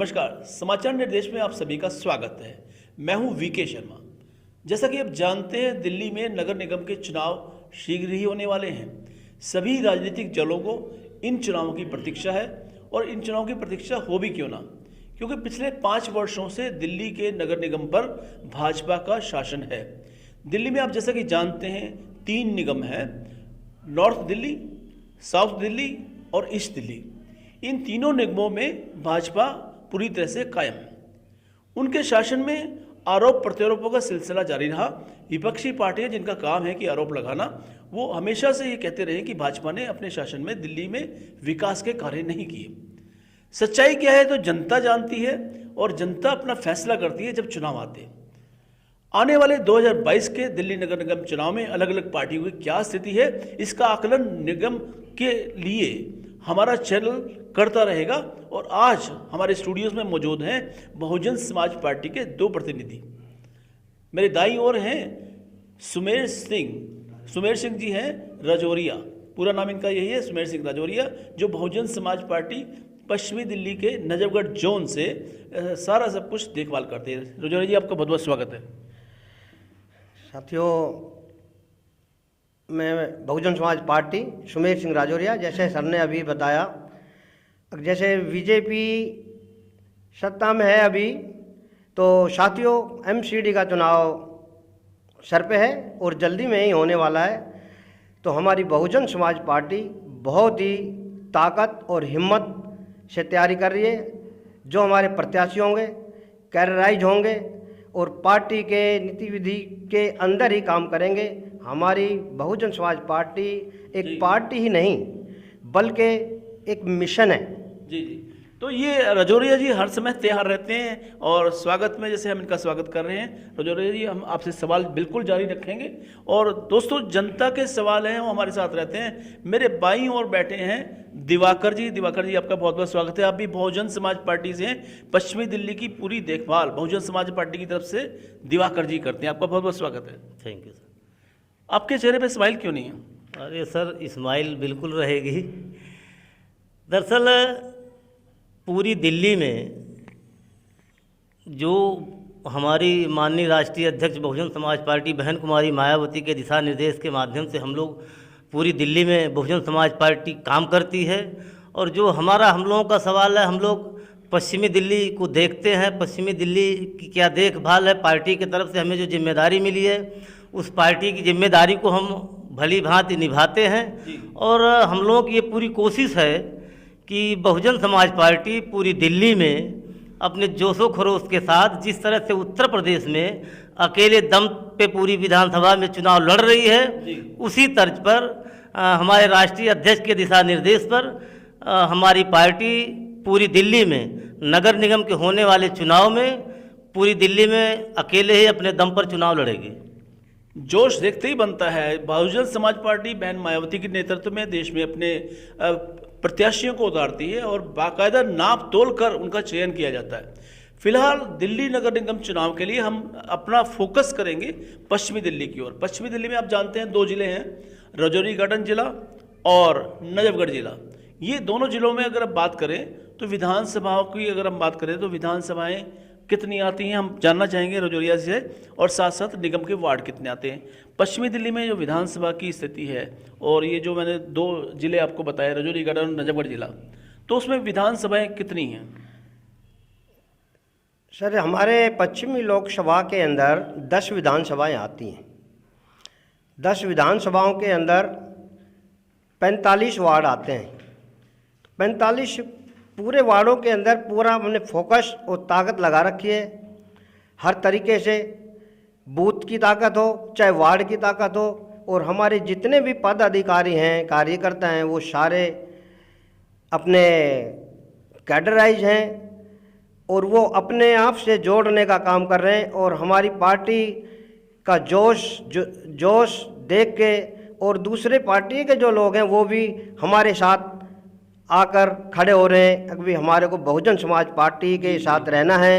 नमस्कार, समाचार निर्देश में आप सभी का स्वागत है। मैं हूं वीके शर्मा। जैसा कि आप जानते हैं, दिल्ली में नगर निगम के चुनाव शीघ्र ही होने वाले हैं। सभी राजनीतिक दलों को इन चुनावों की प्रतीक्षा है और इन चुनावों की प्रतीक्षा हो भी क्यों ना, क्योंकि पिछले 5 वर्षों से दिल्ली के नगर निगम पर भाजपा का शासन है। दिल्ली में आप जैसा कि जानते हैं 3 निगम हैं, नॉर्थ दिल्ली, साउथ दिल्ली और ईस्ट दिल्ली। इन तीनों निगमों में भाजपा पूरी तरह से कायम है। उनके शासन में आरोप प्रत्यारोपों का सिलसिला जारी रहा। विपक्षी पार्टियां जिनका काम है कि आरोप लगाना, वो हमेशा से ये कहते रहे कि भाजपा ने अपने शासन में दिल्ली में विकास के कार्य नहीं किए। सच्चाई क्या है तो जनता जानती है और जनता अपना फैसला करती है जब चुनाव आते हैं। आने वाले 2022 के दिल्ली नगर निगम चुनाव में अलग अलग पार्टियों की क्या स्थिति है, इसका आकलन निगम के लिए हमारा चैनल करता रहेगा। और आज हमारे स्टूडियोज में मौजूद हैं बहुजन समाज पार्टी के 2 प्रतिनिधि। मेरे दाईं ओर हैं सुमेर सिंह जी हैं राजौरिया, पूरा नाम इनका यही है, सुमेर सिंह राजौरिया, जो बहुजन समाज पार्टी पश्चिमी दिल्ली के नजफगढ़ जोन से सारा सब कुछ देखभाल करते हैं। राजौरिया जी, आपका बहुत बहुत स्वागत है। साथियों, मैं बहुजन समाज पार्टी सुमेर सिंह राजौरिया, जैसे सर ने अभी बताया, जैसे बीजेपी सत्ता में है अभी, तो साथियों एमसीडी का चुनाव सर पे है और जल्दी में ही होने वाला है। तो हमारी बहुजन समाज पार्टी बहुत ही ताकत और हिम्मत से तैयारी कर रही है। जो हमारे प्रत्याशी होंगे कैरियराइज होंगे और पार्टी के नीति विधि के अंदर ही काम करेंगे। हमारी बहुजन समाज पार्टी एक पार्टी ही नहीं बल्कि एक मिशन है। जी। तो ये राजौरिया जी हर समय तैयार रहते हैं और स्वागत में जैसे हम इनका स्वागत कर रहे हैं। राजौरिया जी, हम आपसे सवाल बिल्कुल जारी रखेंगे और दोस्तों जनता के सवाल हैं वो हमारे साथ रहते हैं। मेरे बाईं ओर बैठे हैं दिवाकर जी। दिवाकर जी, आपका बहुत बहुत स्वागत है। आप भी बहुजन समाज पार्टी से हैं। पश्चिमी दिल्ली की पूरी देखभाल बहुजन समाज पार्टी की तरफ से दिवाकर जी करते हैं। आपका बहुत बहुत स्वागत है। Thank you sir. आपके चेहरे पे स्माइल क्यों नहीं है? अरे सर, स्माइल बिल्कुल रहेगी। दरअसल पूरी दिल्ली में जो हमारी माननीय राष्ट्रीय अध्यक्ष बहुजन समाज पार्टी बहन कुमारी मायावती के दिशा निर्देश के माध्यम से हम लोग पूरी दिल्ली में बहुजन समाज पार्टी काम करती है। और जो हम लोगों का सवाल है, हम लोग पश्चिमी दिल्ली को देखते हैं। पश्चिमी दिल्ली की क्या देखभाल है, पार्टी की तरफ से हमें जो जिम्मेदारी मिली है, उस पार्टी की जिम्मेदारी को हम भली भांति निभाते हैं। और हम लोगों की ये पूरी कोशिश है कि बहुजन समाज पार्टी पूरी दिल्ली में अपने जोशो खरोश के साथ जिस तरह से उत्तर प्रदेश में अकेले दम पे पूरी विधानसभा में चुनाव लड़ रही है, उसी तर्ज पर हमारे राष्ट्रीय अध्यक्ष के दिशा निर्देश पर हमारी पार्टी पूरी दिल्ली में नगर निगम के होने वाले चुनाव में पूरी दिल्ली में अकेले ही अपने दम पर चुनाव लड़ेगी। जोश देखते ही बनता है। बहुजन समाज पार्टी बहन मायावती के नेतृत्व में देश में अपने प्रत्याशियों को उतारती है और बाकायदा नाप तोल कर उनका चयन किया जाता है। फिलहाल दिल्ली नगर निगम चुनाव के लिए हम अपना फोकस करेंगे पश्चिमी दिल्ली की ओर। पश्चिमी दिल्ली में आप जानते हैं 2 जिले हैं, राजौरी गार्डन जिला और नजफगढ़ जिला। ये दोनों जिलों में अगर आप बात करें तो विधानसभाओं की अगर हम बात करें तो विधानसभाएं कितनी आती हैं हम जानना चाहेंगे राजौरिया से, और साथ साथ निगम के वार्ड कितने आते हैं। पश्चिमी दिल्ली में जो विधानसभा की स्थिति है और ये जो मैंने 2 जिले आपको बताए, राजौरी गार्डन और नजफगढ़ जिला, तो उसमें विधानसभाएं कितनी हैं? सर, हमारे पश्चिमी लोकसभा के अंदर 10 विधानसभाएं आती हैं। 10 विधानसभाओं के अंदर 45 वार्ड आते हैं। 45 पूरे वार्डों के अंदर पूरा हमने फोकस और ताकत लगा रखी है। हर तरीके से बूथ की ताकत हो चाहे वार्ड की ताकत हो, और हमारे जितने भी पद अधिकारी हैं, कार्यकर्ता हैं, वो सारे अपने कैडराइज हैं और वो अपने आप से जोड़ने का काम कर रहे हैं। और हमारी पार्टी का जोश देख के और दूसरे पार्टी के जो लोग हैं वो भी हमारे साथ आकर खड़े हो रहे हैं। अभी हमारे को बहुजन समाज पार्टी के साथ रहना है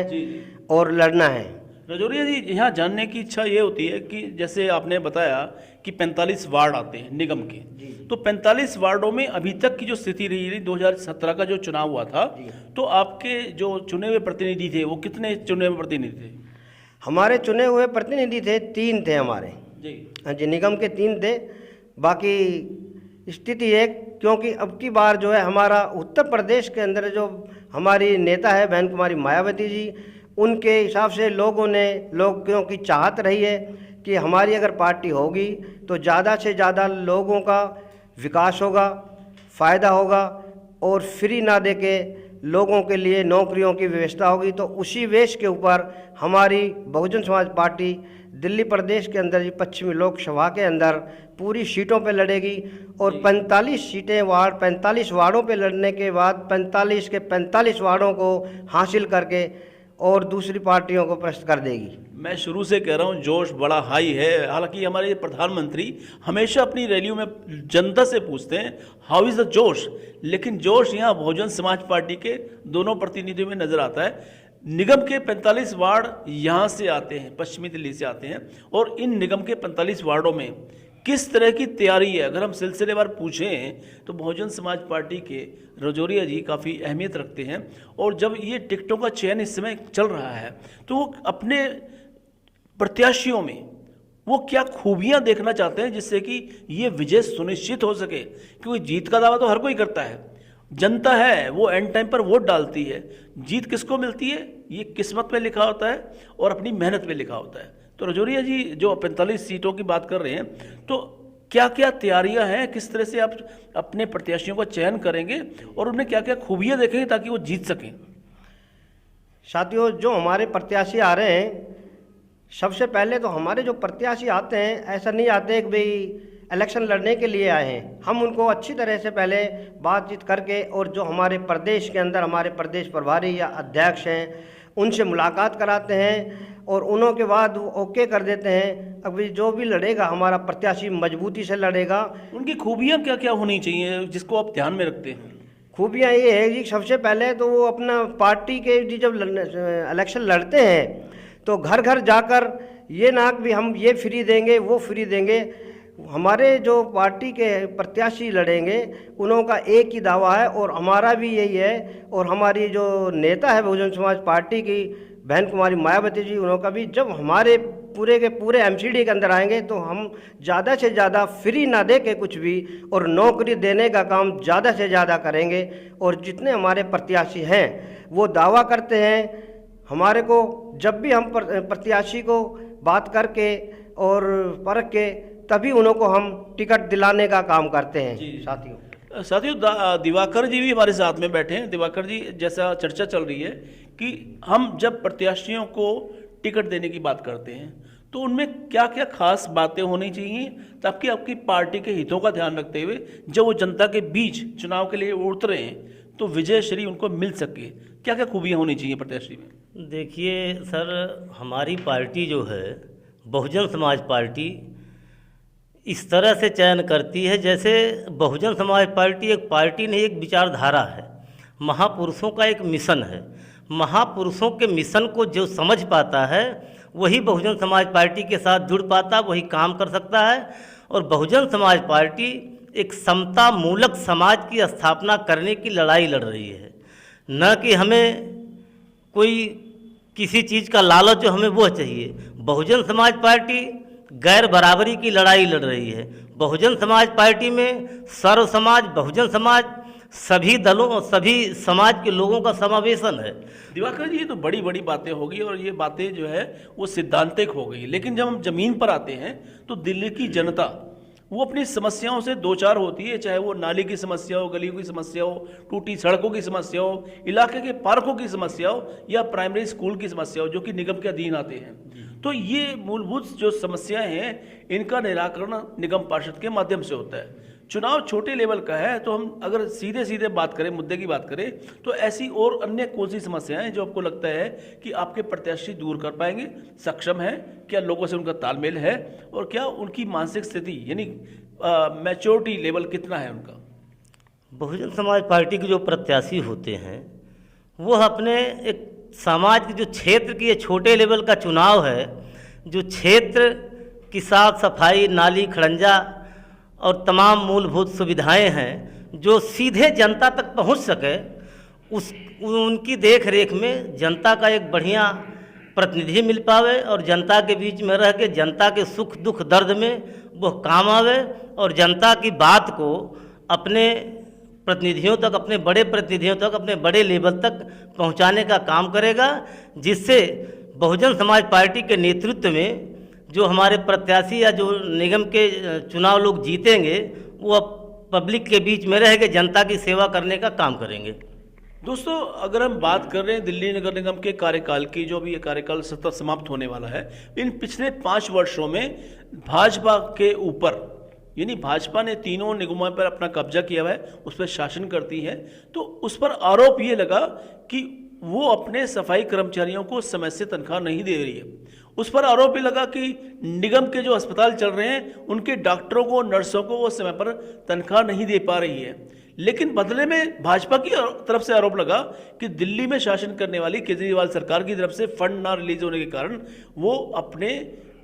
और लड़ना है। रजौरिया जी, यहाँ जानने की इच्छा ये होती है कि जैसे आपने बताया कि 45 वार्ड आते हैं निगम के, तो 45 वार्डों में अभी तक की जो स्थिति रही 2017 का जो चुनाव हुआ था, तो आपके जो चुने हुए प्रतिनिधि थे वो कितने चुने हुए प्रतिनिधि थे? हमारे चुने हुए प्रतिनिधि थे 3 थे हमारे। जी हाँ जी, निगम के 3 थे। बाकी स्थिति एक, क्योंकि अब की बार जो है हमारा उत्तर प्रदेश के अंदर जो हमारी नेता है बहन कुमारी मायावती जी, उनके हिसाब से लोगों की चाहत रही है कि हमारी अगर पार्टी होगी तो ज़्यादा से ज़्यादा लोगों का विकास होगा, फ़ायदा होगा और फ्री ना दे के लोगों के लिए नौकरियों की व्यवस्था होगी। तो उसी वेश के ऊपर हमारी बहुजन समाज पार्टी दिल्ली प्रदेश के अंदर पश्चिमी लोकसभा के अंदर पूरी सीटों पे लड़ेगी और 45 वार्डों पे लड़ने के बाद 45 के 45 वार्डों को हासिल करके और दूसरी पार्टियों को परास्त कर देगी। मैं शुरू से कह रहा हूँ जोश बड़ा हाई है। हालांकि हमारे प्रधानमंत्री हमेशा अपनी रैलियों में जनता से पूछते हैं हाउ इज़ द जोश, लेकिन जोश यहाँ बहुजन समाज पार्टी के दोनों प्रतिनिधियों में नज़र आता है। निगम के 45 वार्ड यहाँ से आते हैं, पश्चिमी दिल्ली से आते हैं, और इन निगम के 45 वार्डों में किस तरह की तैयारी है अगर हम सिलसिलेवार पूछें तो बहुजन समाज पार्टी के रजौरिया जी काफ़ी अहमियत रखते हैं। और जब ये टिकटों का चयन इस समय चल रहा है तो वो अपने प्रत्याशियों में वो क्या खूबियां देखना चाहते हैं जिससे कि ये विजय सुनिश्चित हो सके, क्योंकि जीत का दावा तो हर कोई करता है, जनता है वो एंड टाइम पर वोट डालती है। जीत किसको मिलती है ये किस्मत में लिखा होता है और अपनी मेहनत में लिखा होता है। तो रजौरिया जी जो 45 सीटों की बात कर रहे हैं, तो क्या क्या तैयारियां हैं, किस तरह से आप अपने प्रत्याशियों का चयन करेंगे और उनमें क्या क्या खूबियां देखेंगे ताकि वो जीत सकें? साथियों, जो हमारे प्रत्याशी आ रहे हैं, सबसे पहले तो हमारे जो प्रत्याशी आते हैं ऐसा नहीं आते कि भाई इलेक्शन लड़ने के लिए आए हैं। हम उनको अच्छी तरह से पहले बातचीत करके और जो हमारे प्रदेश के अंदर हमारे प्रदेश प्रभारी या अध्यक्ष हैं उनसे मुलाकात कराते हैं और उन्हों के बाद ओके कर देते हैं। अभी जो भी लड़ेगा हमारा प्रत्याशी मजबूती से लड़ेगा। उनकी खूबियां क्या क्या होनी चाहिए जिसको आप ध्यान में रखते हैं? खूबियाँ ये है कि सबसे पहले तो वो अपना पार्टी के जब इलेक्शन लड़ते हैं तो घर घर जाकर ये ना कि हम ये फ्री देंगे वो फ्री देंगे। हमारे जो पार्टी के प्रत्याशी लड़ेंगे उन्हों का एक ही दावा है और हमारा भी यही है। और हमारी जो नेता है बहुजन समाज पार्टी की बहन कुमारी मायावती जी, उन्हों का भी, जब हमारे पूरे के पूरे एमसीडी के अंदर आएंगे तो हम ज़्यादा से ज़्यादा फ्री ना दे के कुछ भी और नौकरी देने का काम ज़्यादा से ज़्यादा करेंगे। और जितने हमारे प्रत्याशी हैं वो दावा करते हैं हमारे को, जब भी हम प्रत्याशी को बात करके और परख के तभी उन्हों को हम टिकट दिलाने का काम करते हैं। साथियों दिवाकर जी भी हमारे साथ में बैठे हैं। दिवाकर जी, जैसा चर्चा चल रही है कि हम जब प्रत्याशियों को टिकट देने की बात करते हैं तो उनमें क्या क्या खास बातें होनी चाहिए ताकि आपकी पार्टी के हितों का ध्यान रखते हुए जब वो जनता के बीच चुनाव के लिए उतरे हैं तो विजय श्री उनको मिल सके? क्या क्या खूबियाँ होनी चाहिए प्रत्याशी में? देखिए सर, हमारी पार्टी जो है बहुजन समाज पार्टी इस तरह से चयन करती है जैसे बहुजन समाज पार्टी एक पार्टी नहीं, एक विचारधारा है, महापुरुषों का एक मिशन है। महापुरुषों के मिशन को जो समझ पाता है वही बहुजन समाज पार्टी के साथ जुड़ पाता, वही काम कर सकता है। और बहुजन समाज पार्टी एक समता मूलक समाज की स्थापना करने की लड़ाई लड़ रही है, न कि हमें कोई किसी चीज़ का लालच जो हमें वो चाहिए। बहुजन समाज पार्टी गैर बराबरी की लड़ाई लड़ रही है। बहुजन समाज पार्टी में सर्व समाज, बहुजन समाज, सभी दलों और सभी समाज के लोगों का समावेशन है। दिवाकर जी, ये तो बड़ी बड़ी बातें होगी और ये बातें जो है वो सिद्धांतिक हो गई, लेकिन जब हम ज़मीन पर आते हैं तो दिल्ली की जनता वो अपनी समस्याओं से दो चार होती है, चाहे वो नाली की समस्या हो, गलियों की समस्या हो, टूटी सड़कों की समस्या हो, इलाके के पार्कों की समस्या हो या प्राइमरी स्कूल की समस्या हो जो कि निगम के अधीन आते हैं। तो ये मूलभूत जो समस्याएं हैं इनका निराकरण निगम पार्षद के माध्यम से होता है। चुनाव छोटे लेवल का है तो हम अगर सीधे सीधे बात करें, मुद्दे की बात करें, तो ऐसी और अन्य कौन सी समस्याएं हैं जो आपको लगता है कि आपके प्रत्याशी दूर कर पाएंगे, सक्षम है? क्या लोगों से उनका तालमेल है और क्या उनकी मानसिक स्थिति यानी मैच्योरिटी लेवल कितना है उनका? बहुजन समाज पार्टी के जो प्रत्याशी होते हैं वो अपने एक समाज के जो क्षेत्र की ये छोटे लेवल का चुनाव है, जो क्षेत्र की साफ सफाई, नाली खड़ंजा और तमाम मूलभूत सुविधाएं हैं जो सीधे जनता तक पहुंच सके, उनकी देख रेख में जनता का एक बढ़िया प्रतिनिधि मिल पावे और जनता के बीच में रह के जनता के सुख दुख दर्द में वो काम आवे और जनता की बात को अपने प्रतिनिधियों तक, अपने बड़े प्रतिनिधियों तक, अपने बड़े लेवल तक पहुंचाने का काम करेगा, जिससे बहुजन समाज पार्टी के नेतृत्व में जो हमारे प्रत्याशी या जो निगम के चुनाव लोग जीतेंगे वो अब पब्लिक के बीच में रह के जनता की सेवा करने का काम करेंगे। दोस्तों, अगर हम बात कर रहे हैं दिल्ली नगर निगम के कार्यकाल की, जो भी ये कार्यकाल सत्ता समाप्त होने वाला है, इन पिछले 5 वर्षों में भाजपा के ऊपर, यानी भाजपा ने तीनों निगमों पर अपना कब्जा किया हुआ है, उस पर शासन करती है, तो उस पर आरोप ये लगा कि वो अपने सफाई कर्मचारियों को समय से तनख्वाह नहीं दे रही है। उस पर आरोप ये लगा कि निगम के जो अस्पताल चल रहे हैं उनके डॉक्टरों को, नर्सों को वो समय पर तनख्वाह नहीं दे पा रही है। लेकिन बदले में भाजपा की तरफ से आरोप लगा कि दिल्ली में शासन करने वाली केजरीवाल सरकार की तरफ से फंड ना रिलीज होने के कारण वो अपने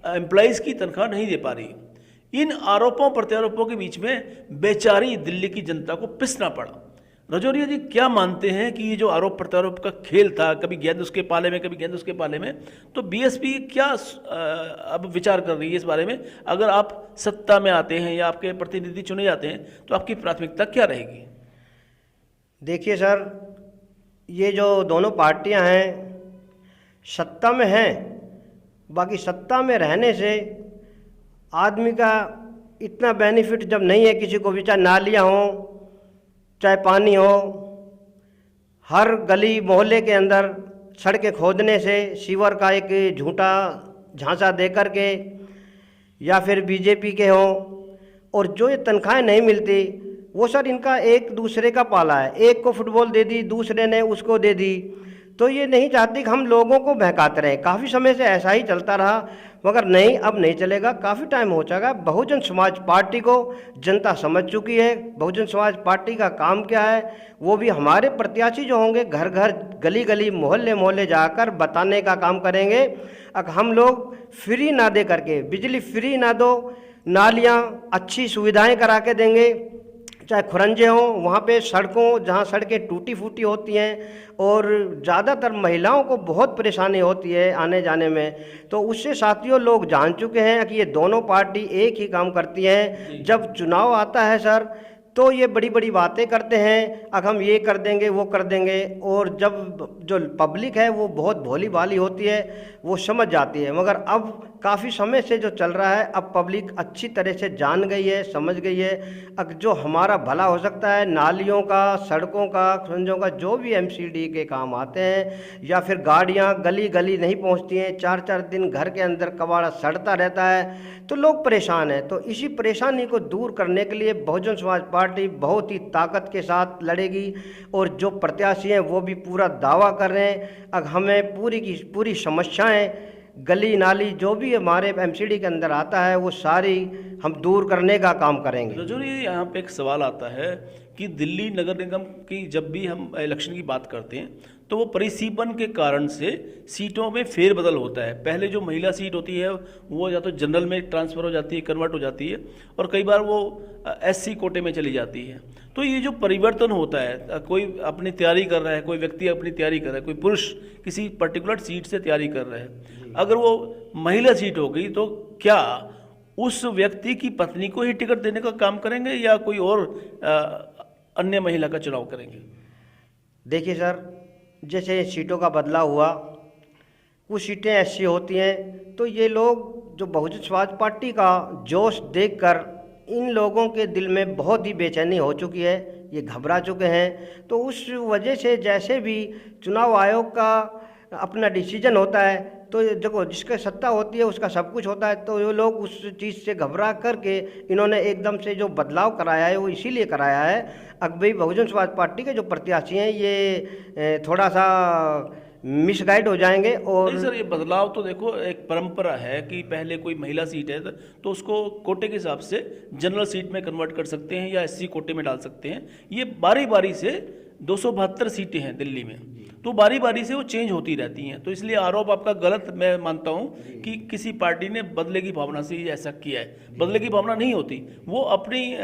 एम्प्लॉइज़ की तनख्वाह नहीं दे पा रही। इन आरोपों प्रत्यारोपों के बीच में बेचारी दिल्ली की जनता को पिसना पड़ा। रजौरिया जी, क्या मानते हैं कि ये जो आरोप प्रत्यारोप का खेल था, कभी गेंद उसके पाले में, कभी गेंद उसके पाले में, तो बीएसपी क्या अब विचार कर रही है इस बारे में? अगर आप सत्ता में आते हैं या आपके प्रतिनिधि चुने जाते हैं तो आपकी प्राथमिकता क्या रहेगी? देखिए सर, ये जो दोनों पार्टियां हैं सत्ता में हैं, बाकी सत्ता में रहने से आदमी का इतना बेनिफिट जब नहीं है किसी को भी, चाहे नालियाँ हों चाहे पानी हो, हर गली मोहल्ले के अंदर सड़कें खोदने से, सीवर का एक झूठा झांसा दे कर के, या फिर बीजेपी के हों, और जो ये तनख्वाहें नहीं मिलती वो सर इनका एक दूसरे का पाला है। एक को फुटबॉल दे दी, दूसरे ने उसको दे दी, तो ये नहीं चाहती कि हम लोगों को बहकाते रहें। काफ़ी समय से ऐसा ही चलता रहा, मगर नहीं, अब नहीं चलेगा। काफ़ी टाइम हो चुका। बहुजन समाज पार्टी को जनता समझ चुकी है। बहुजन समाज पार्टी का काम क्या है, वो भी हमारे प्रत्याशी जो होंगे घर घर, गली गली, मोहल्ले मोहल्ले जाकर बताने का काम करेंगे। अगर हम लोग फ्री ना दे करके, बिजली फ्री ना दो, नालियाँ अच्छी सुविधाएँ करा के देंगे, चाहे खुरंजे हों, वहाँ पे सड़कों, जहाँ सड़कें टूटी फूटी होती हैं और ज़्यादातर महिलाओं को बहुत परेशानी होती है आने जाने में, तो उससे साथियों लोग जान चुके हैं कि ये दोनों पार्टी एक ही काम करती हैं। जब चुनाव आता है सर तो ये बड़ी बड़ी बातें करते हैं, अब हम ये कर देंगे वो कर देंगे, और जब जो पब्लिक है वो बहुत भोली भाली होती है, वो समझ जाती है। मगर अब काफ़ी समय से जो चल रहा है, अब पब्लिक अच्छी तरह से जान गई है, समझ गई है। अब जो हमारा भला हो सकता है, नालियों का, सड़कों का, खुरंजों का, जो भी एमसीडी के काम आते हैं, या फिर गाड़ियां गली गली नहीं पहुंचती हैं, 4-4 दिन घर के अंदर कबाड़ा सड़ता रहता है, तो लोग परेशान हैं। तो इसी परेशानी को दूर करने के लिए बहुजन समाज पार्टी बहुत ही ताकत के साथ लड़ेगी, और जो प्रत्याशी हैं वो भी पूरा दावा कर रहे हैं। अब हमें पूरी की पूरी समस्याएं, गली नाली जो भी हमारे एमसीडी के अंदर आता है, वो सारी हम दूर करने का काम करेंगे। रजौरी, यहाँ पे एक सवाल आता है कि दिल्ली नगर निगम की जब भी हम इलेक्शन की बात करते हैं तो वो परिसीमन के कारण से सीटों में फेरबदल होता है। पहले जो महिला सीट होती है वो या तो जनरल में ट्रांसफ़र हो जाती है, कन्वर्ट हो जाती है, और कई बार वो एससी कोटे में चली जाती है। तो ये जो परिवर्तन होता है, कोई अपनी तैयारी कर रहा है, कोई व्यक्ति अपनी तैयारी कर रहा है, कोई पुरुष किसी पर्टिकुलर सीट से तैयारी कर रहा है, अगर वो महिला सीट हो गई तो क्या उस व्यक्ति की पत्नी को ही टिकट देने का काम करेंगे या कोई और अन्य महिला का चुनाव करेंगे? देखिए सर, जैसे सीटों का बदलाव हुआ, कुछ सीटें ऐसी होती हैं, तो ये लोग जो बहुजन समाज पार्टी का जोश देखकर इन लोगों के दिल में बहुत ही बेचैनी हो चुकी है, ये घबरा चुके हैं। तो उस वजह से जैसे भी चुनाव आयोग का अपना डिसीजन होता है, तो देखो जिसके सत्ता होती है उसका सब कुछ होता है, तो ये लोग उस चीज़ से घबरा करके इन्होंने एकदम से जो बदलाव कराया है वो इसीलिए कराया है। अब भाई बहुजन समाज पार्टी के जो प्रत्याशी हैं ये थोड़ा सा मिसगाइड हो जाएंगे। और नहीं सर, ये बदलाव तो देखो, एक परंपरा है कि पहले कोई महिला सीट है तो उसको कोटे के हिसाब से जनरल सीट में कन्वर्ट कर सकते हैं या एससी कोटे में डाल सकते हैं। ये बारी बारी से 272 सीटें हैं दिल्ली में, तो बारी बारी से वो चेंज होती रहती हैं। तो इसलिए आरोप आपका गलत मैं मानता हूँ कि किसी पार्टी ने बदले की भावना से ही ऐसा किया है। बदले की भावना नहीं होती, वो अपनी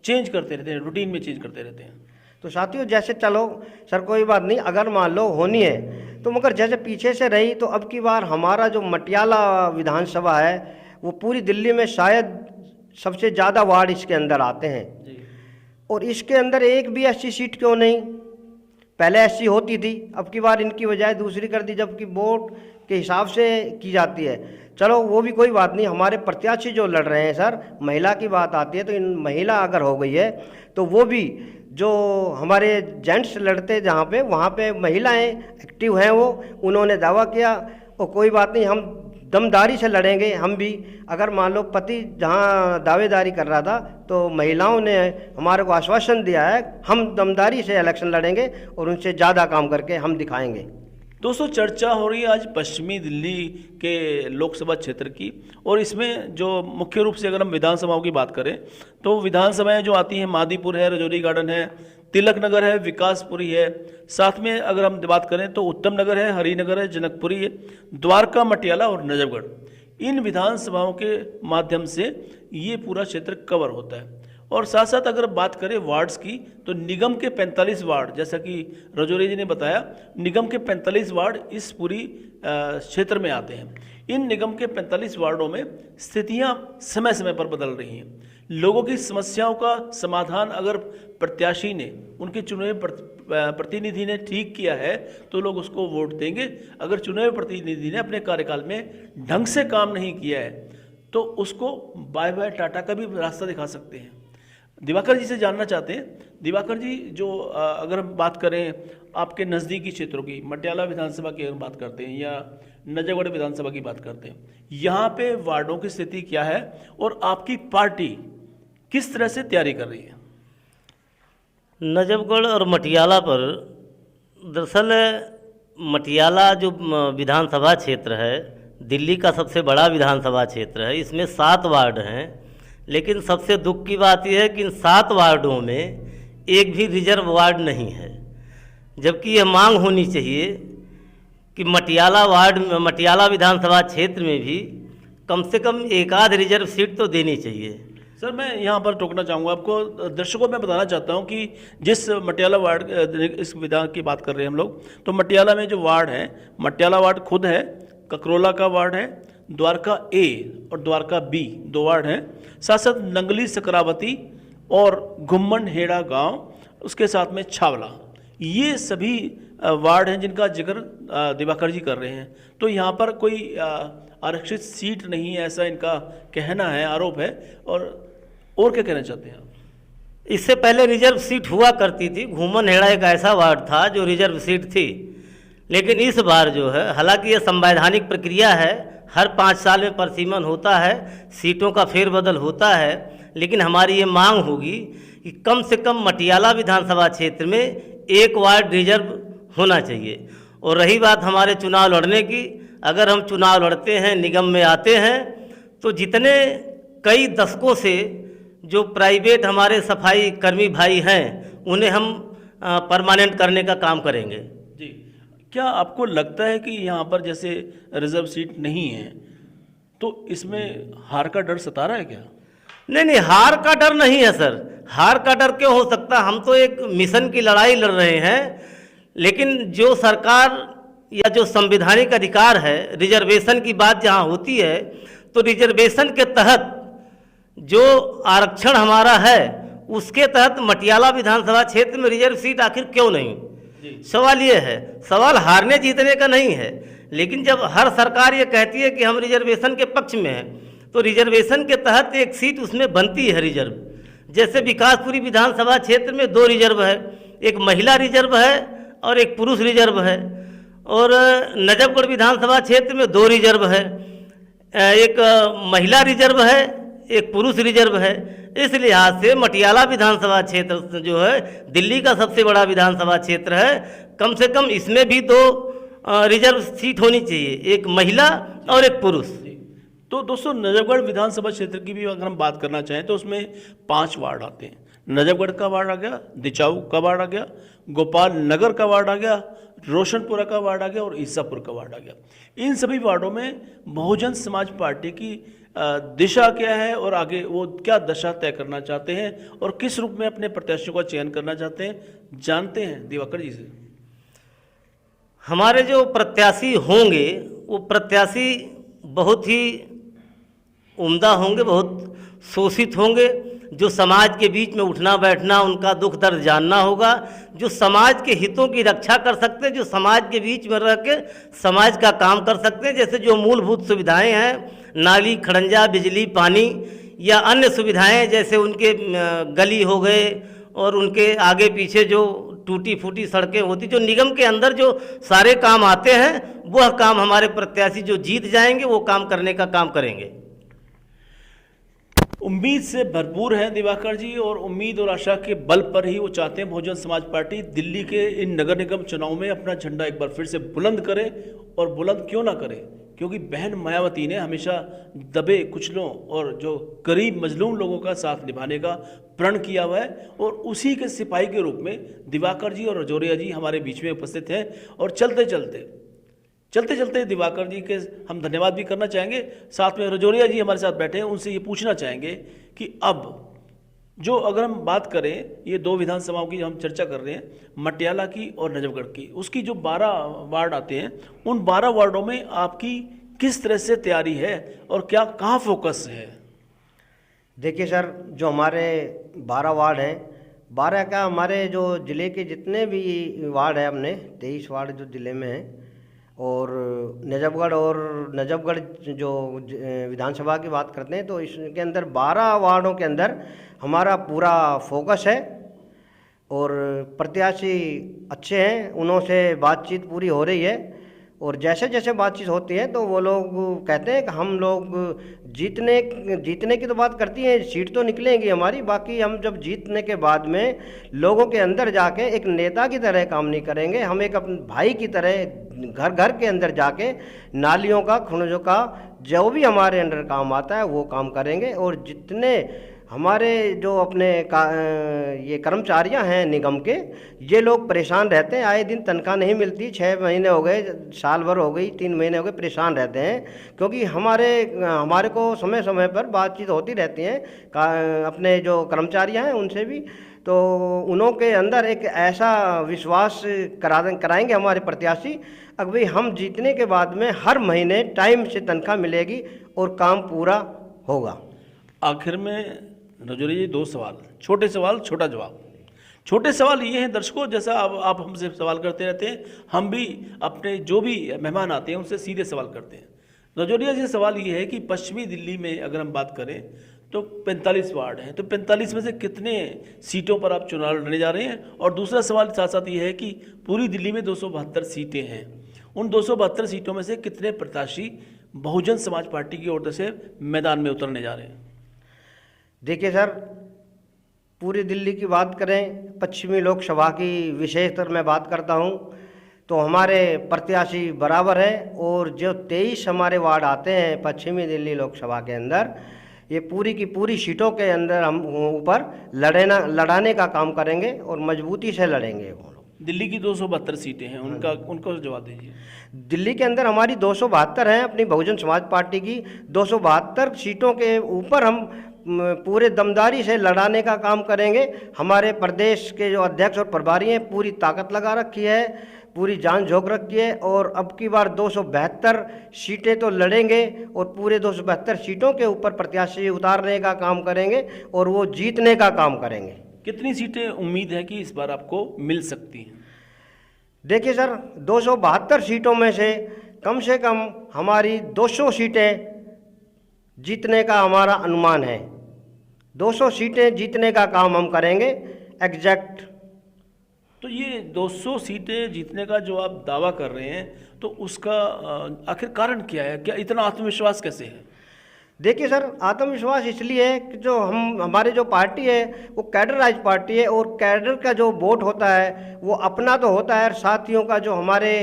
चेंज करते रहते हैं, रूटीन में चेंज करते रहते हैं। तो साथियों, जैसे चलो सर कोई बात नहीं, अगर मान लो होनी है तो मगर जैसे पीछे से रही, तो अब की बार हमारा जो मटियाला विधानसभा है वो पूरी दिल्ली में शायद सबसे ज़्यादा वार्ड इसके अंदर आते हैं जी। और इसके अंदर एक भी एससी सीट क्यों नहीं? पहले एससी होती थी, अब की बार इनकी बजाय दूसरी कर दी, जबकि वोट के हिसाब से की जाती है। चलो वो भी कोई बात नहीं, हमारे प्रत्याशी जो लड़ रहे हैं सर, महिला की बात आती है तो इन महिला अगर हो गई है तो वो भी जो हमारे जेंट्स लड़ते जहाँ पे, वहाँ पे महिलाएं एक्टिव हैं, वो उन्होंने दावा किया। और कोई बात नहीं, हम दमदारी से लड़ेंगे हम भी। अगर मान लो पति जहाँ दावेदारी कर रहा था तो महिलाओं ने हमारे को आश्वासन दिया है, हम दमदारी से इलेक्शन लड़ेंगे और उनसे ज़्यादा काम करके हम दिखाएंगे। दोस्तों, चर्चा हो रही है आज पश्चिमी दिल्ली के लोकसभा क्षेत्र की, और इसमें जो मुख्य रूप से अगर हम विधानसभाओं की बात करें तो विधानसभाएं जो आती हैं, मादीपुर है, रजौरी गार्डन है, तिलक नगर है, विकासपुरी है, साथ में अगर हम बात करें तो उत्तम नगर है, हरिनगर है, जनकपुरी है, द्वारका, मटियाला और नजफगढ़। इन विधानसभाओं के माध्यम से ये पूरा क्षेत्र कवर होता है। और साथ साथ अगर बात करें वार्ड्स की तो निगम के 45 वार्ड, जैसा कि रजौरी जी ने बताया, निगम के 45 वार्ड इस पूरी क्षेत्र में आते हैं। इन निगम के 45 वार्डों में स्थितियां समय समय पर बदल रही हैं। लोगों की समस्याओं का समाधान अगर प्रत्याशी ने, उनके चुने हुए प्रतिनिधि ने ठीक किया है तो लोग उसको वोट देंगे। अगर चुने हुए प्रतिनिधि ने अपने कार्यकाल में ढंग से काम नहीं किया है तो उसको बाय बाय टाटा का भी रास्ता दिखा सकते हैं। दिवाकर जी से जानना चाहते हैं, दिवाकर जी जो अगर हम बात करें आपके नज़दीकी क्षेत्रों की, मटियाला विधानसभा की अगर बात करते हैं या नजफगढ़ विधानसभा की बात करते हैं, यहाँ पे वार्डों की स्थिति क्या है और आपकी पार्टी किस तरह से तैयारी कर रही है? नजफगढ़ और मटियाला पर दरअसल मटियाला जो विधानसभा क्षेत्र है, दिल्ली का सबसे बड़ा विधानसभा क्षेत्र है। इसमें 7 वार्ड हैं, लेकिन सबसे दुख की बात यह है कि इन 7 वार्डों में एक भी रिजर्व वार्ड नहीं है। जबकि यह मांग होनी चाहिए कि मटियाला विधानसभा क्षेत्र में भी कम से कम एक आध रिजर्व सीट तो देनी चाहिए। सर, मैं यहाँ पर टोकना चाहूँगा आपको, दर्शकों में बताना चाहता हूँ कि जिस मटियाला वार्ड, इस विधान की बात कर रहे हैं हम लोग, तो मटियाला में जो वार्ड है, मटियाला वार्ड खुद है, ककरोला का वार्ड है, द्वारका ए और द्वारका बी 2 वार्ड हैं, साथ साथ नंगली, सकरावती और घुम्मन हेड़ा गांव, उसके साथ में छावला, ये सभी वार्ड हैं जिनका जिक्र दिवाकर जी कर रहे हैं। तो यहाँ पर कोई आरक्षित सीट नहीं है, ऐसा इनका कहना है, आरोप है। और क्या कहना चाहते हैं आप? इससे पहले रिजर्व सीट हुआ करती थी। घुम्मन हेड़ा एक ऐसा वार्ड था जो रिजर्व सीट थी, लेकिन इस बार जो है, हालांकि यह संवैधानिक प्रक्रिया है, हर 5 साल में परिसीमन होता है, सीटों का फेरबदल होता है, लेकिन हमारी ये मांग होगी कि कम से कम मटियाला विधानसभा क्षेत्र में एक वार्ड रिजर्व होना चाहिए। और रही बात हमारे चुनाव लड़ने की, अगर हम चुनाव लड़ते हैं, निगम में आते हैं, तो जितने कई दशकों से जो प्राइवेट हमारे सफाई कर्मी भाई हैं, उन्हें हम परमानेंट करने का काम करेंगे। जी, क्या आपको लगता है कि यहाँ पर जैसे रिजर्व सीट नहीं है तो इसमें हार का डर सता रहा है क्या? नहीं, हार का डर नहीं है सर। हार का डर क्यों हो सकता? हम तो एक मिशन की लड़ाई लड़ रहे हैं, लेकिन जो सरकार या जो संवैधानिक अधिकार है, रिजर्वेशन की बात जहाँ होती है, तो रिजर्वेशन के तहत जो आरक्षण हमारा है उसके तहत मटियाला विधानसभा क्षेत्र में रिजर्व सीट आखिर क्यों नहीं? सवाल ये है, सवाल हारने जीतने का नहीं है। लेकिन जब हर सरकार ये कहती है कि हम रिजर्वेशन के पक्ष में हैं, तो रिजर्वेशन के तहत एक सीट उसमें बनती है रिजर्व। जैसे विकासपुरी विधानसभा क्षेत्र में 2 रिजर्व है, एक महिला रिजर्व है और एक पुरुष रिजर्व है। और नजफगढ़ विधानसभा क्षेत्र में 2 रिजर्व है, एक महिला रिजर्व है, एक पुरुष रिजर्व है। इस लिहाज से मटियाला विधानसभा क्षेत्र जो है, दिल्ली का सबसे बड़ा विधानसभा क्षेत्र है, कम से कम इसमें भी 2 रिजर्व सीट होनी चाहिए, एक महिला और एक पुरुष। तो दोस्तों, नजफगढ़ विधानसभा क्षेत्र की भी अगर हम बात करना चाहें तो उसमें 5 वार्ड आते हैं। नजफगढ़ का वार्ड आ गया, दिचाऊ का वार्ड आ गया, गोपाल नगर का वार्ड आ गया, रोशनपुरा का वार्ड आ गया और ईसापुर का वार्ड आ गया। इन सभी वार्डों में बहुजन समाज पार्टी की दिशा क्या है और आगे वो क्या दशा तय करना चाहते हैं और किस रूप में अपने प्रत्याशियों का चयन करना चाहते हैं, जानते हैं दिवाकर जी से। हमारे जो प्रत्याशी होंगे वो प्रत्याशी बहुत ही उम्दा होंगे, बहुत शोषित होंगे, जो समाज के बीच में उठना बैठना, उनका दुख दर्द जानना होगा, जो समाज के हितों की रक्षा कर सकते हैं, जो समाज के बीच में रह के समाज का काम कर सकते हैं। जैसे जो मूलभूत सुविधाएं हैं, नाली खड़ंजा, बिजली, पानी या अन्य सुविधाएं, जैसे उनके गली हो गए और उनके आगे पीछे जो टूटी फूटी सड़कें होती, जो निगम के अंदर जो सारे काम आते हैं, वह काम हमारे प्रत्याशी जो जीत जाएंगे वो काम करने का काम करेंगे। उम्मीद से भरपूर है दिवाकर जी, और उम्मीद और आशा के बल पर ही वो चाहते हैं बहुजन समाज पार्टी दिल्ली के इन नगर निगम चुनाव में अपना झंडा एक बार फिर से बुलंद करे। और बुलंद क्यों ना करे, क्योंकि बहन मायावती ने हमेशा दबे कुचलों और जो गरीब मजलूम लोगों का साथ निभाने का प्रण किया हुआ है, और उसी के सिपाही के रूप में दिवाकर जी और रजौरिया जी हमारे बीच में उपस्थित हैं। और चलते चलते दिवाकर जी के हम धन्यवाद भी करना चाहेंगे, साथ में रजौरिया जी हमारे साथ बैठे हैं, उनसे ये पूछना चाहेंगे कि अब जो अगर हम बात करें, ये 2 विधानसभाओं की हम चर्चा कर रहे हैं, मटियाला की और नजफगढ़ की, उसकी जो 12 वार्ड आते हैं, उन 12 वार्डों में आपकी किस तरह से तैयारी है और क्या कहाँ फोकस है? देखिए सर, जो हमारे 12 वार्ड हैं, 12 का हमारे जो ज़िले के जितने भी वार्ड हैं, हमने 23 वार्ड जो ज़िले में हैं, और नजफगढ़ जो विधानसभा की बात करते हैं तो इसके अंदर 12 वार्डों के अंदर हमारा पूरा फोकस है। और प्रत्याशी अच्छे हैं, उनसे बातचीत पूरी हो रही है, और जैसे जैसे बातचीत होती है तो वो लोग कहते हैं कि हम लोग जीतने की तो बात करती हैं, सीट तो निकलेंगी हमारी, बाकी हम जब जीतने के बाद में लोगों के अंदर जाके एक नेता की तरह काम नहीं करेंगे, हम एक अपने भाई की तरह घर घर के अंदर जाके नालियों का, खुणजों का जो भी हमारे अंडर काम आता है वो काम करेंगे। और जितने हमारे जो अपने ये कर्मचारियां हैं निगम के, ये लोग परेशान रहते हैं, आए दिन तनख्वाह नहीं मिलती, 6 महीने हो गए, साल भर हो गई, 3 महीने हो गए, परेशान रहते हैं, क्योंकि हमारे को समय समय पर बातचीत होती रहती है अपने जो कर्मचारियां हैं उनसे भी, तो उन्हों के अंदर एक ऐसा विश्वास कराएंगे हमारे प्रत्याशी, अब भाई हम जीतने के बाद में हर महीने टाइम से तनख्वाह मिलेगी और काम पूरा होगा। आखिर में रजौरिया जी 2 सवाल, छोटे सवाल छोटा जवाब। छोटे सवाल ये हैं दर्शकों, जैसा आप हमसे सवाल करते रहते हैं, हम भी अपने जो भी मेहमान आते हैं उनसे सीधे सवाल करते हैं। रजौरिया जी सवाल ये है कि पश्चिमी दिल्ली में अगर हम बात करें तो 45 वार्ड हैं, तो 45 में से कितने सीटों पर आप चुनाव लड़ने जा रहे हैं? और दूसरा सवाल साथ साथ ये है कि पूरी दिल्ली में 272 सीटें हैं, उन 272 सीटों में से कितने प्रत्याशी बहुजन समाज पार्टी की ओर से मैदान में उतरने जा रहे हैं? देखिए सर, पूरी दिल्ली की बात करें, पश्चिमी लोकसभा की विशेषतर मैं बात करता हूं, तो हमारे प्रत्याशी बराबर है, और जो 23 हमारे वार्ड आते हैं पश्चिमी दिल्ली लोकसभा के अंदर, ये पूरी की पूरी सीटों के अंदर हम ऊपर लड़ाने का काम करेंगे और मजबूती से लड़ेंगे। दिल्ली की 272 सीटें हैं, उनको जवाब दीजिए। दिल्ली के अंदर हमारी 272 हैं, अपनी बहुजन समाज पार्टी की 272 सीटों के ऊपर हम पूरे दमदारी से लड़ाने का काम करेंगे। हमारे प्रदेश के जो अध्यक्ष और प्रभारी हैं पूरी ताकत लगा रखी है, पूरी जान झोंक रखी है, और अब की बार 272 सीटें तो लड़ेंगे और पूरे 272 सीटों के ऊपर प्रत्याशी उतारने का काम करेंगे और वो जीतने का काम करेंगे। कितनी सीटें उम्मीद है कि इस बार आपको मिल सकती हैं? देखिए सर, 272 सीटों में से कम हमारी 200 सीटें जीतने का हमारा अनुमान है। 200 सीटें जीतने का काम हम करेंगे एग्जैक्ट। तो ये 200 सीटें जीतने का जो आप दावा कर रहे हैं, तो उसका आखिर कारण क्या है? क्या इतना आत्मविश्वास कैसे है? देखिए सर, आत्मविश्वास इसलिए है कि जो हमारी जो पार्टी है वो कैडराइज पार्टी है, और कैडर का जो वोट होता है वो अपना तो होता है, साथियों का जो हमारे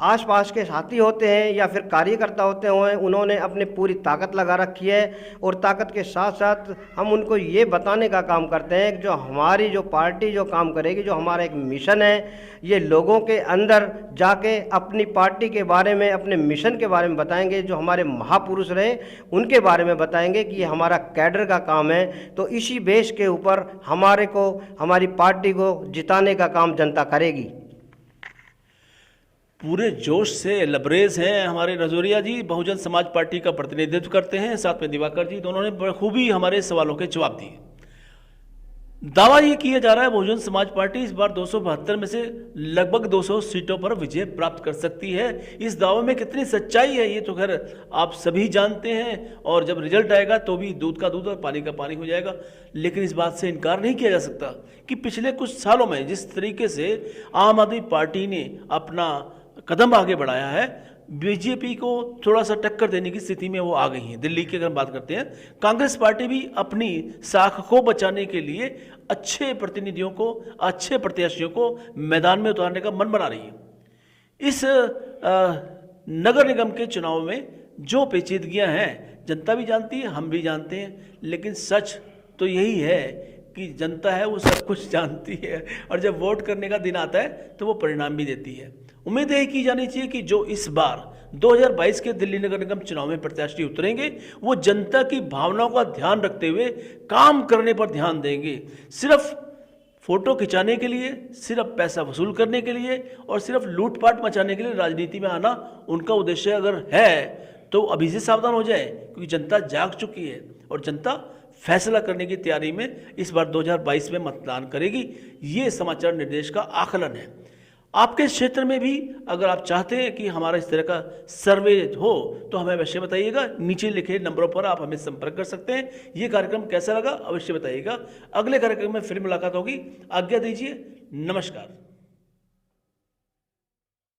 आसपास के साथी होते हैं या फिर कार्यकर्ता होते हैं, उन्होंने अपनी पूरी ताकत लगा रखी है और ताकत के साथ साथ हम उनको ये बताने का काम करते हैं कि जो हमारी जो पार्टी जो काम करेगी, जो हमारा एक मिशन है, ये लोगों के अंदर जाके अपनी पार्टी के बारे में, अपने मिशन के बारे में बताएंगे, जो हमारे महापुरुष रहे उनके बारे में बताएंगे कि ये हमारा कैडर का काम है। तो इसी बेस के ऊपर हमारी पार्टी को जिताने का काम जनता करेगी। पूरे जोश से लबरेज हैं हमारे नजोरिया जी, बहुजन समाज पार्टी का प्रतिनिधित्व करते हैं, साथ में दिवाकर जी, दोनों ने बखूबी हमारे सवालों के जवाब दिए। दावा ये किया जा रहा है बहुजन समाज पार्टी इस बार 272 में से लगभग 200 सीटों पर विजय प्राप्त कर सकती है। इस दावे में कितनी सच्चाई है ये तो खैर आप सभी जानते हैं, और जब रिजल्ट आएगा तो भी दूध का दूध और पानी का पानी हो जाएगा। लेकिन इस बात से इनकार नहीं किया जा सकता कि पिछले कुछ सालों में जिस तरीके से आम आदमी पार्टी ने अपना कदम आगे बढ़ाया है, बीजेपी को थोड़ा सा टक्कर देने की स्थिति में वो आ गई हैं। दिल्ली की अगर हम बात करते हैं, कांग्रेस पार्टी भी अपनी साख को बचाने के लिए अच्छे प्रतिनिधियों को, अच्छे प्रत्याशियों को मैदान में उतारने का मन बना रही है। इस नगर निगम के चुनाव में जो पेचीदगियां हैं जनता भी जानती है, हम भी जानते हैं, लेकिन सच तो यही है कि जनता है वो सब कुछ जानती है, और जब वोट करने का दिन आता है तो वो परिणाम भी देती है। उम्मीद यही की जानी चाहिए कि जो इस बार 2022 के दिल्ली नगर निगम चुनाव में प्रत्याशी उतरेंगे वो जनता की भावनाओं का ध्यान रखते हुए काम करने पर ध्यान देंगे। सिर्फ फोटो खिंचाने के लिए, सिर्फ पैसा वसूल करने के लिए और सिर्फ लूटपाट मचाने के लिए राजनीति में आना उनका उद्देश्य अगर है तो अभी से सावधान हो जाए, क्योंकि जनता जाग चुकी है और जनता फैसला करने की तैयारी में इस बार 2022 में मतदान करेगी। ये समाचार निर्देश का आकलन है। आपके क्षेत्र में भी अगर आप चाहते हैं कि हमारा इस तरह का सर्वे हो तो हमें अवश्य बताइएगा। नीचे लिखे नंबरों पर आप हमें संपर्क कर सकते हैं। ये कार्यक्रम कैसा लगा अवश्य बताइएगा। अगले कार्यक्रम में फिर मुलाकात होगी। आज्ञा दीजिए, नमस्कार।